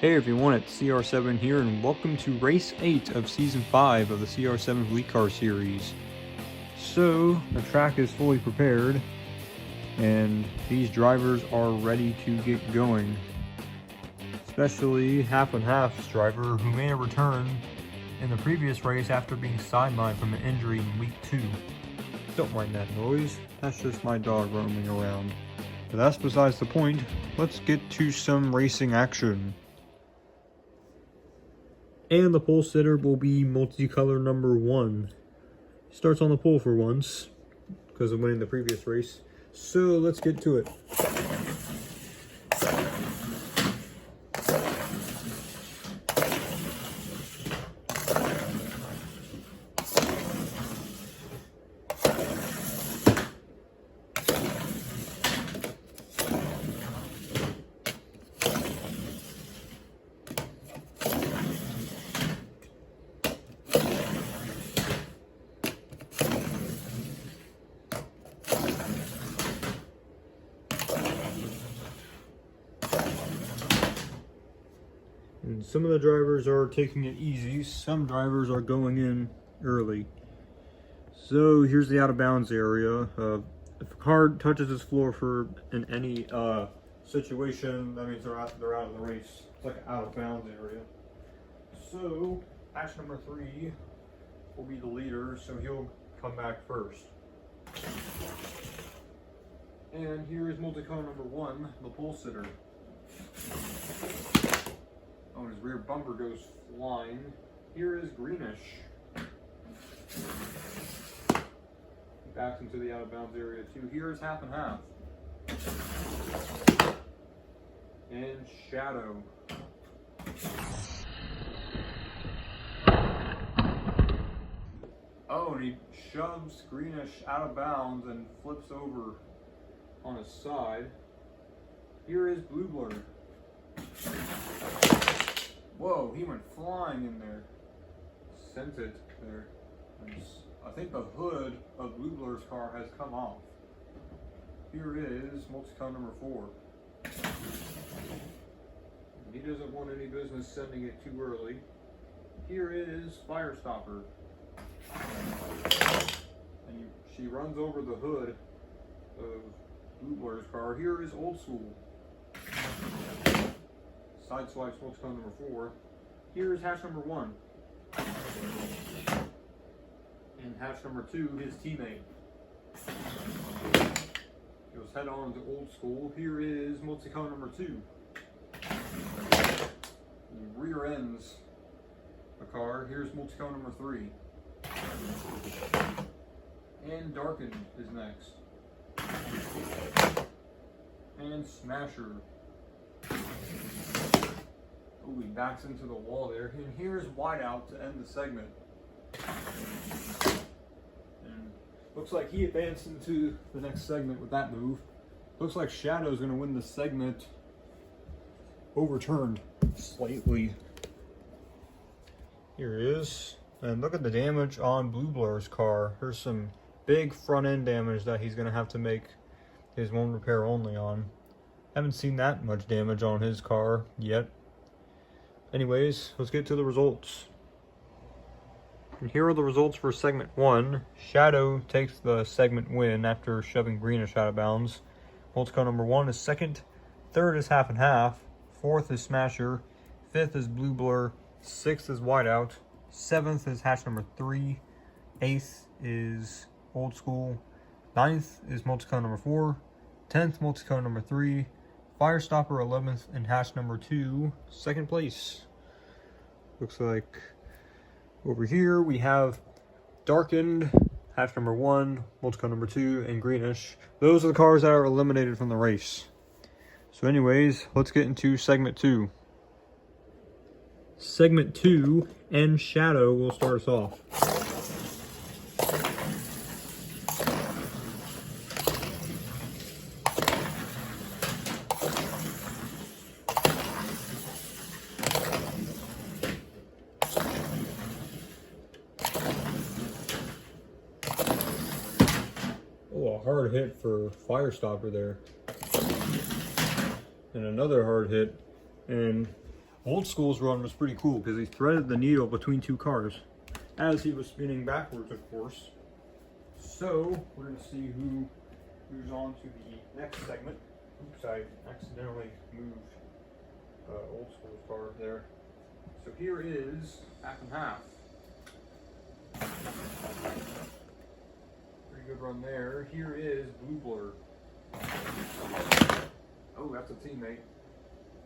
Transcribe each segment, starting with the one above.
Hey everyone, it's CR7 here, and welcome to Race 8 of Season 5 of the CR7 Fleet Car Series. So, the track is fully prepared, and these drivers are ready to get going. Especially Half and Half's driver, who may have returned in the previous race after being sidelined from an injury in Week 2. Don't mind that noise, that's just my dog roaming around. But that's besides the point. Let's get to some racing action. And the pole sitter will be multicolor number 1. Starts on the pole for once, because of winning the previous race. So let's get to it. And some of the drivers are taking it easy, some drivers are going in early. So here's the out of bounds area. If a car touches this floor in any situation, that means they're out of the race. It's like an out of bounds area. So hatch number 3 will be the leader, so he'll come back first. And here is multicolor number 1, the pole sitter. Oh, his rear bumper goes flying. Here is greenish. Backs into the out of bounds area too. Here is half and half. And shadow. Oh, and he shoves greenish out of bounds and flips over on his side. Here is blue blur. Whoa, he went flying in there. Sent it there. I think the hood of Blue Blur's car has come off. Here is multicolor number 4. He doesn't want any business sending it too early. Here is Fire Stopper. And she runs over the hood of Blue Blur's car. Here is Old School. Sideswipes multicolor number 4. Here's hatch number 1. And hatch number 2, his teammate. Goes head on to Old School. Here is multicolor number 2. He rear ends the car. Here's multicolor number 3. And Darkened is next. And Smasher. Oh, he backs into the wall there. And here's Whiteout to end the segment. And looks like he advanced into the next segment with that move. Looks like Shadow's going to win the segment. Overturned slightly. Here it is. And look at the damage on Blue Blur's car. There's some big front end damage that he's going to have to make his one repair only on. Haven't seen that much damage on his car yet. Anyways, let's get to the results. And here are the results for segment 1. Shadow takes the segment win after shoving greenish out of bounds. Multicolor number 1 is second. Third is half and half. Fourth is Smasher. Fifth is Blue Blur. Sixth is Whiteout. Seventh is hatch number 3. Eighth is Old School. Ninth is multicolor number 4. 10th multicolor number 3. Firestopper 11th, and hatch number 2, second place. Looks like over here we have Darkened, hatch number 1, multicolor number 2, and Greenish. Those are the cars that are eliminated from the race. So anyways, let's get into segment 2. Segment 2 and Shadow will start us off. Oh, a hard hit for Firestopper there. And another hard hit. And Old School's run was pretty cool because he threaded the needle between two cars as he was spinning backwards, of course. So we're going to see who moves on to the next segment. Oops, I accidentally moved Old School's car there. So here is half and half. Pretty good run there. Here is Blue Blur. Oh, that's a teammate.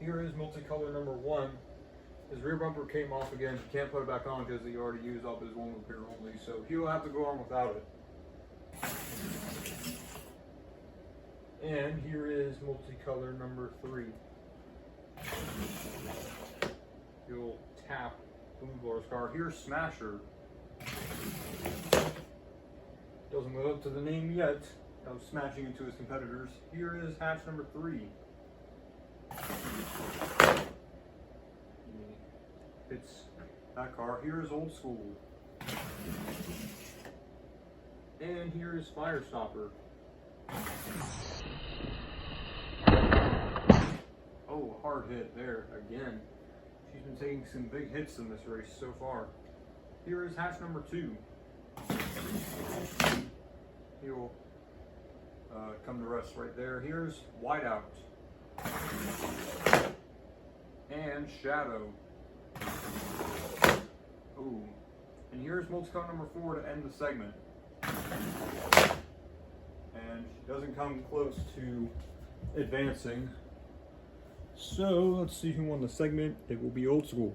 Here is multicolor number 1. His rear bumper came off again. He can't put it back on because he already used up his one repair only. So he'll have to go on without it. And here is multicolor number 3. He'll tap Blue Blur's car. Here's Smasher. Doesn't live up to the name yet of smashing into his competitors. Here is hatch number 3. He hits that car. Here is Old School. And here is Firestopper. Oh, hard hit there again. She's been taking some big hits in this race so far. Here is hatch number 2. He'll come to rest right there. Here's Whiteout. And Shadow. Ooh. And here's multicolor number 4 to end the segment. And she doesn't come close to advancing. So let's see who won the segment. It will be Old School.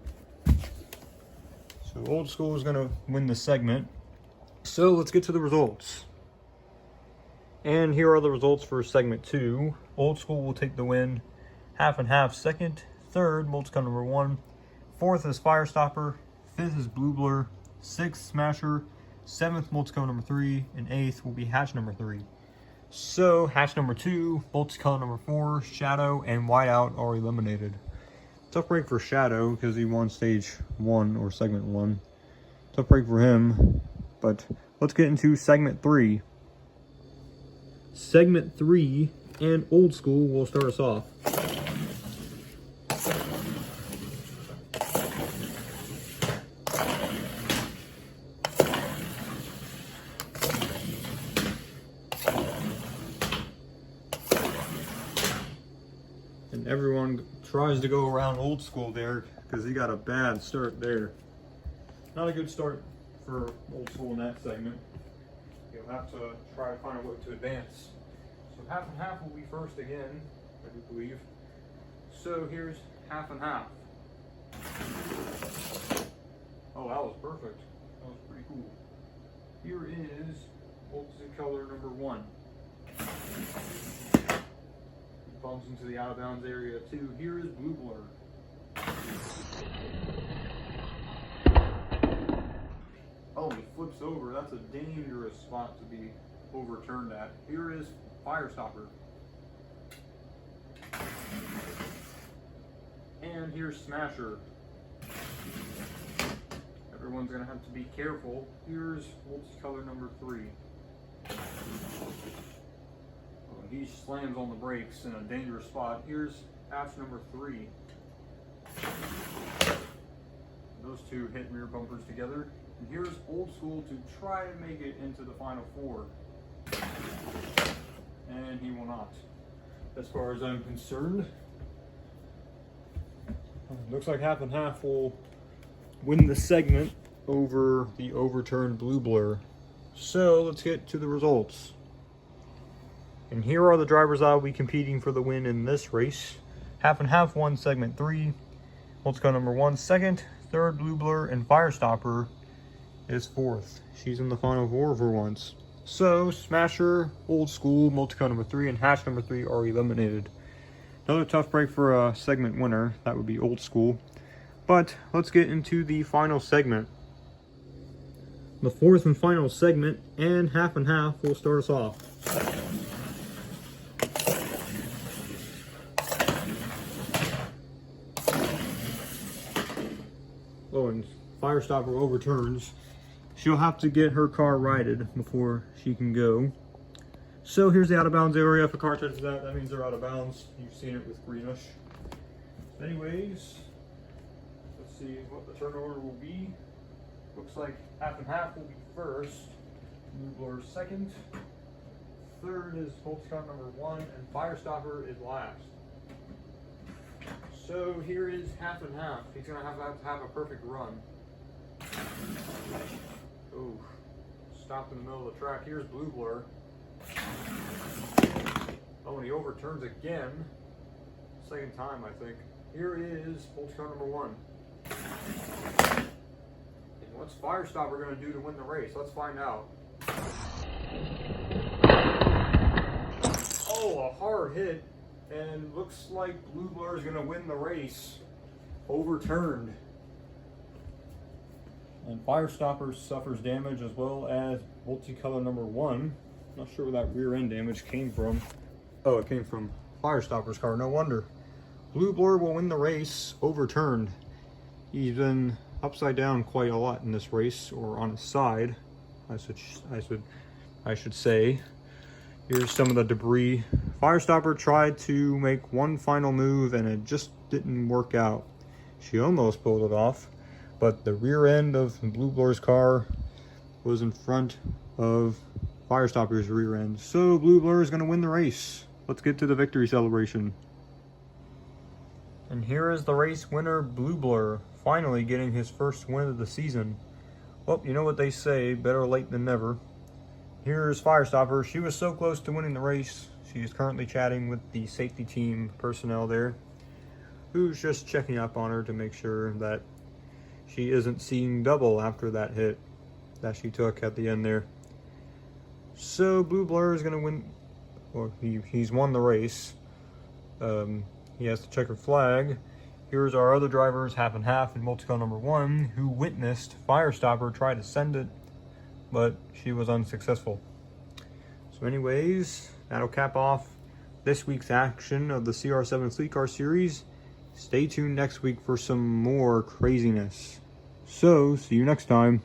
So Old School is going to win the segment. So let's get to the results. And here are the results for segment 2. Old School will take the win. Half and half second. Third, multicolor number 1. Fourth is Firestopper. Fifth is Blue Blur. Sixth, Smasher. Seventh, multicolor number 3. And eighth will be hatch number 3. So hatch number 2, multicolor number 4, Shadow, and Whiteout are eliminated. Tough break for Shadow because he won stage 1 or segment 1. Tough break for him. But let's get into segment 3. Segment 3 and Old School will start us off. And everyone tries to go around Old School there because he got a bad start there. Not a good start for Old School in that segment. He'll have to try to find a way to advance. So half and half will be first again, I do believe. So here's half and half. Oh, that was perfect. That was pretty cool. Here is multicolor number 1. Bumps into the out of bounds area too. Here is Blue Blur. Oh, he flips over. That's a dangerous spot to be overturned at. Here is Firestopper. And here's Smasher. Everyone's going to have to be careful. Here's multicolor number 3. He slams on the brakes in a dangerous spot. Here's hatch number 3. Those two hit rear bumpers together. And here's Old School to try to make it into the final 4. And he will not, as far as I'm concerned. Looks like half and half will win the segment over the overturned Blue Blur. So let's get to the results. And here are the drivers that will be competing for the win in this race. Half and half won segment 3. Multicolor number 1 second. Third, Blue Blur, and Firestopper is 4th. She's in the final 4 for once. So Smasher, Old School, multicolor number 3, and hatch number 3 are eliminated. Another tough break for a segment winner. That would be Old School. But let's get into the final segment. The 4th and final segment, and half will start us off. Oh, and Firestopper overturns. She'll have to get her car righted before she can go. So here's the out of bounds area. If a car touches that, that means they're out of bounds. You've seen it with greenish. Anyways, see what the turn order will be. Looks like half and half will be first, Blue Blower second, third is multi-car number 1, and Firestopper is last. So here is half and half. He's gonna have a perfect run. Oh, stopped in the middle of the track. Here's Blue Blower. Oh, and he overturns again. Second time, I think. Here is multi-car number 1. And what's Firestopper going to do to win the race? Let's find out. Oh, a hard hit. And looks like Blue Blower is going to win the race. Overturned. And Firestopper suffers damage as well as multicolor number 1. Not sure where that rear end damage came from. Oh, it came from Firestopper's car. No wonder. Blue Blower will win the race, overturned. He's been upside down quite a lot in this race, or on his side, I should say. Here's some of the debris. Firestopper tried to make one final move and it just didn't work out. She almost pulled it off, but the rear end of Blue Blower's car was in front of Firestopper's rear end. So Blue Blower is going to win the race. Let's get to the victory celebration. And here is the race winner, Blue Blower, finally getting his first win of the season. Well, you know what they say, better late than never. Here's Firestopper. She was so close to winning the race. She's currently chatting with the safety team personnel there, who's just checking up on her to make sure that she isn't seeing double after that hit that she took at the end there. So Blue Blower is going to win. Well, he's won the race. He has the checkered flag. Here's our other drivers, half and half, and multicolor number 1, who witnessed Firestopper try to send it, but she was unsuccessful. So anyways, that'll cap off this week's action of the CR7 Fleet Car Series. Stay tuned next week for some more craziness. So, see you next time.